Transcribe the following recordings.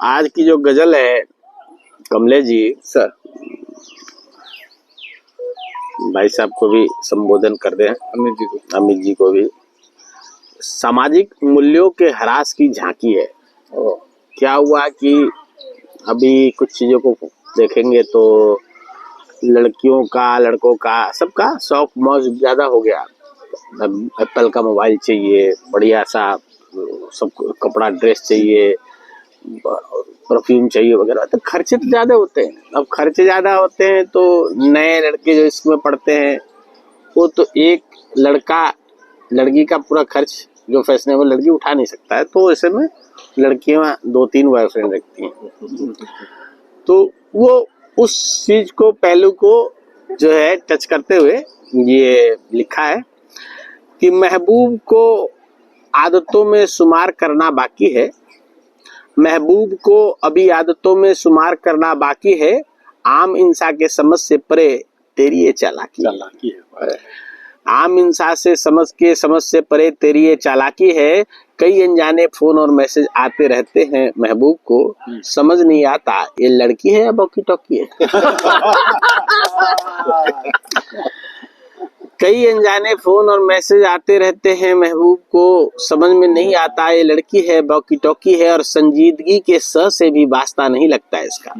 आज की जो गजल है कमलेश जी सर, भाई साहब को भी संबोधन कर दे, अमित जी को भी। सामाजिक मूल्यों के ह्रास की झांकी है। क्या हुआ कि अभी कुछ चीजों को देखेंगे तो लड़कियों का, लड़कों का, सबका शौक मौज ज्यादा हो गया। एप्पल का मोबाइल चाहिए, बढ़िया सा सब कपड़ा ड्रेस चाहिए, परफ्यूम चाहिए वगैरह। तो खर्चे तो ज्यादा होते हैं। अब खर्चे ज्यादा होते हैं तो नए लड़के जो इसमें पढ़ते हैं वो तो एक लड़की का पूरा खर्च जो फैशनेबल लड़की उठा नहीं सकता है, तो ऐसे में लड़कियां 2-3 बॉयफ्रेंड रखती हैं। तो वो उस चीज को, पहलू को जो है टच करते हुए ये लिखा है कि महबूब को आदतों में शुमार करना बाकी है, महबूब को अभी आदतों में शुमार करना बाकी है, आम इंसान के समझ से परे तेरी ये चालाकी है। आम इंसान से समझ से परे तेरी ये चालाकी है। कई अनजाने फोन और मैसेज आते रहते हैं महबूब को, समझ नहीं आता ये लड़की है या बॉकी टॉकी है। कई अनजाने फोन और मैसेज आते रहते हैं महबूब को, समझ में नहीं आता ये लड़की है बॉकी टॉकी है। और संजीदगी के स से भी वास्ता नहीं लगता है इसका।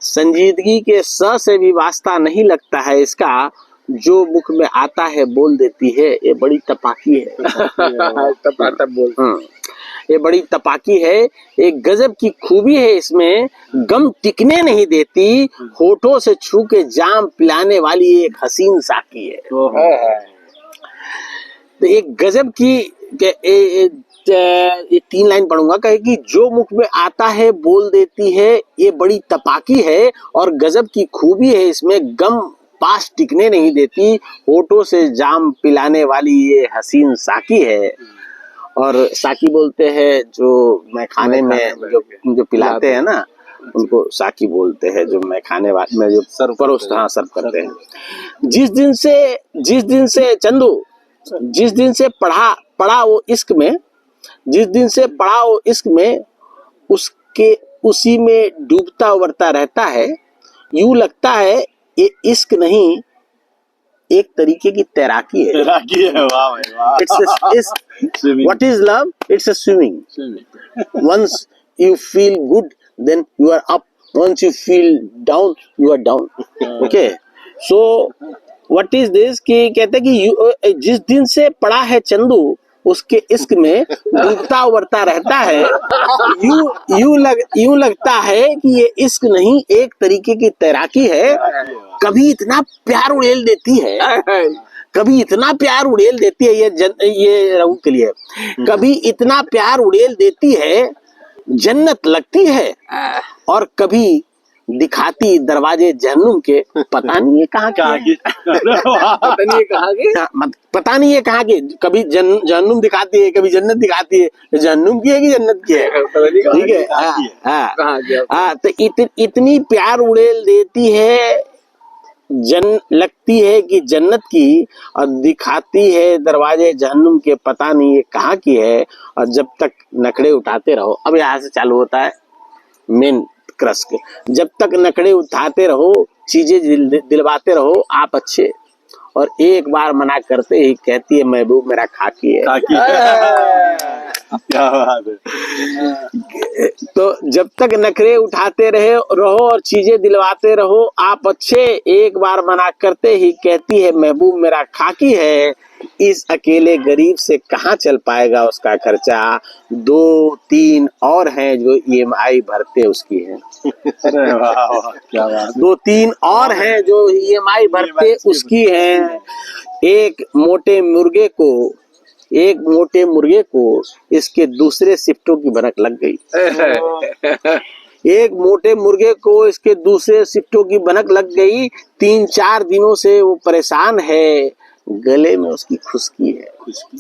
संजीदगी के स से भी वास्ता नहीं लगता है इसका, जो मुख में आता है बोल देती है ये बड़ी तपाकी है। टपाटप बोल। ये बड़ी तपाकी है। एक गजब की खूबी है इसमें, गम टिकने नहीं देती, होठों से छू के जाम पिलाने वाली एक हसीन साकी है। तो एक गजब की ये 3 लाइन पढ़ूंगा, कहे कि जो मुख में आता है बोल देती है ये बड़ी तपाकी है, और गजब की खूबी है इसमें, गम पास टिकने नहीं देती, होठों से जाम पिलाने वाली ये हसीन साकी है। और साकी बोलते हैं जो मैखाने में जो पिलाते हैं ना, उनको साकी बोलते हैं, जो मैखाने में जो सर्व करते हैं। जिस दिन से चंदू, जिस दिन से पढ़ा वो इश्क में, जिस दिन से पढ़ा वो इश्क में, उसी में डूबता उबरता रहता है। यूं लगता है ये इश्क नहीं एक तरीके की तैराकी है। वाह भाई वाह। What is love? It's a swimming. Once you feel good, then you are up. Once you feel down, you are down. Okay. So what is this? कि कहते कि जिस दिन से पड़ा है चंदू उसके इश्क में डूबता उबरता रहता है। यूं लगता है कि ये इश्क नहीं एक तरीके की तैराकी है। कभी इतना प्यार उड़ेल देती है, कभी इतना प्यार उड़ेल देती है, ये रहू के लिए, कभी इतना प्यार उड़ेल देती है जन्नत लगती है, और कभी दिखाती दरवाजे जहन्नुम के, पता नहीं है कहाँ के, पता नहीं है कहाँ के। कभी जहन्नुम दिखाती है, कभी जन्नत दिखाती है। जहन्नुम की है कि जन्नत की है, ठीक है। हाँ, तो इतनी प्यार उड़ेल देती है, लगती है कि जन्नत की, और दिखाती है दरवाजे जहन्नुम के, पता नहीं ये कहाँ की है। और जब तक नखड़े उठाते रहो, अब यहाँ से चालू होता है मेन क्रश के, जब तक नखड़े उठाते रहो, चीजें दिलवाते रहो आप अच्छे, और एक बार मना करते ही कहती है महबूब मेरा खाकी है। क्या बात है। तो जब तक नखरे उठाते रहो और चीजें दिलवाते रहो आप अच्छे, एक बार मना करते ही कहती है महबूब मेरा खाकी है। इस अकेले गरीब से कहाँ चल पाएगा उसका खर्चा, 2-3 और हैं जो EMI भरते उसकी हैं। अरे वाह क्या बात। 2-3 और हैं जो EMI भरते उसकी हैं। एक मोटे मुर्गे को इसके दूसरे शिफ्टों की भनक लग गई। एक मोटे मुर्गे को इसके दूसरे शिफ्टों की भनक लग गई। 3-4 दिनों से वो परेशान है, गले में उसकी खुशकी है,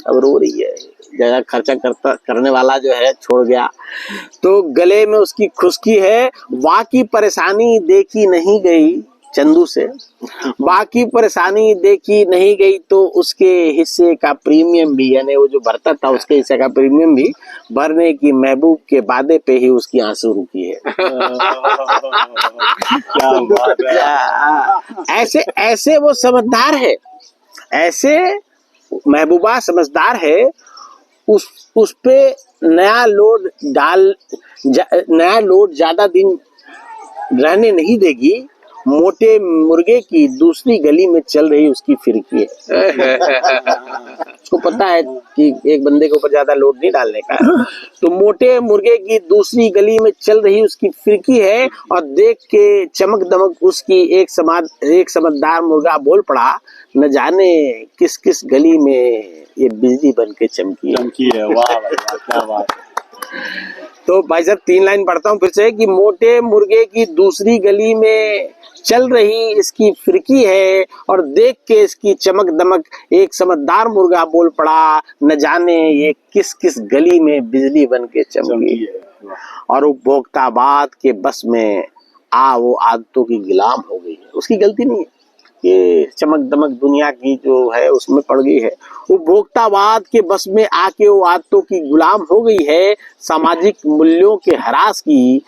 अब रो रही है। ज्यादा खर्चा करने वाला जो है छोड़ गया, तो गले में उसकी खुशकी है। वाह की परेशानी देखी नहीं गई, चंदू से। बाकी परेशानी देखी नहीं गई तो उसके हिस्से का प्रीमियम भी, यानी वो जो भरता था उसके हिस्से का प्रीमियम भी भरने की महबूब के वादे पे ही उसकी आंसू रुकी है। क्या बात है। ऐसे ऐसे वो समझदार है, ऐसे महबूबा समझदार है, उस पे नया लोड ज्यादा दिन रहने नहीं देगी। मोटे मुर्गे की दूसरी गली में चल रही उसकी फिरकी है। उसको पता है कि एक बंदे के ऊपर ज्यादा लोड नहीं डालने का। तो मोटे मुर्गे की दूसरी गली में चल रही उसकी फिरकी है, और देख के चमक दमक उसकी एक समझदार मुर्गा बोल पड़ा, न जाने किस किस गली में ये बिजली बन के चमकी है। वाह भाई वाह, क्या बात है। तो भाई साहब 3 लाइन पढ़ता हूँ फिर से कि मोटे मुर्गे की दूसरी गली में चल रही इसकी फिरकी है, और देख के इसकी चमक दमक एक समझदार मुर्गा बोल पड़ा, न जाने ये किस किस गली में बिजली बन के चमकी है। और उपभोक्तावाद के बस में वो आदतों की गुलाम हो गई है। उसकी गलती नहीं है, ये चमक दमक दुनिया की जो है उसमें पड़ गई है। उपभोक्तावाद के बस में आके वो आदतों की गुलाम हो गई है। सामाजिक मूल्यों के ह्रास की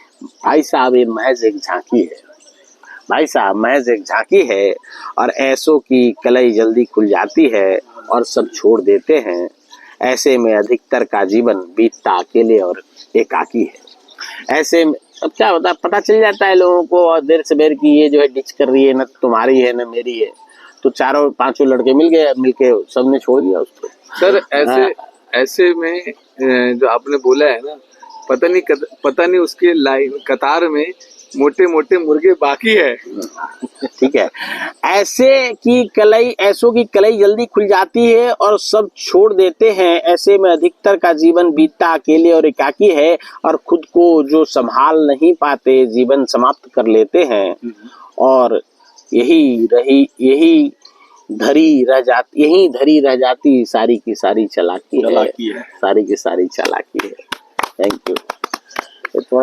भाई साहब ये महज एक झांकी है। भाई साहब महज एक झांकी है, और ऐसों की कलई जल्दी खुल जाती है और सब छोड़ देते हैं। ऐसे में अधिकतर का जीवन बीतता अकेले और एकाकी है। ऐसे में अब क्या होता है, पता चल जाता है लोगों को, और देर सवेर की ये जो है डिच कर रही है, न तुम्हारी है न मेरी है, तो 4-5 लड़के मिलके सबने छोड़ दिया उसको। सर ऐसे में जो आपने बोला है ना, पता नहीं उसके लाइन कतार में मोटे मोटे मुर्गे बाकी है। ठीक है, ऐसों की कलई जल्दी खुल जाती है और सब छोड़ देते हैं। ऐसे में अधिकतर का जीवन बीतता अकेले और एकाकी है, और खुद को जो संभाल नहीं पाते जीवन समाप्त कर लेते हैं। और यही धरी रह जाती सारी की सारी चालाकी है। सारी की सारी चालाकी है। Thank you.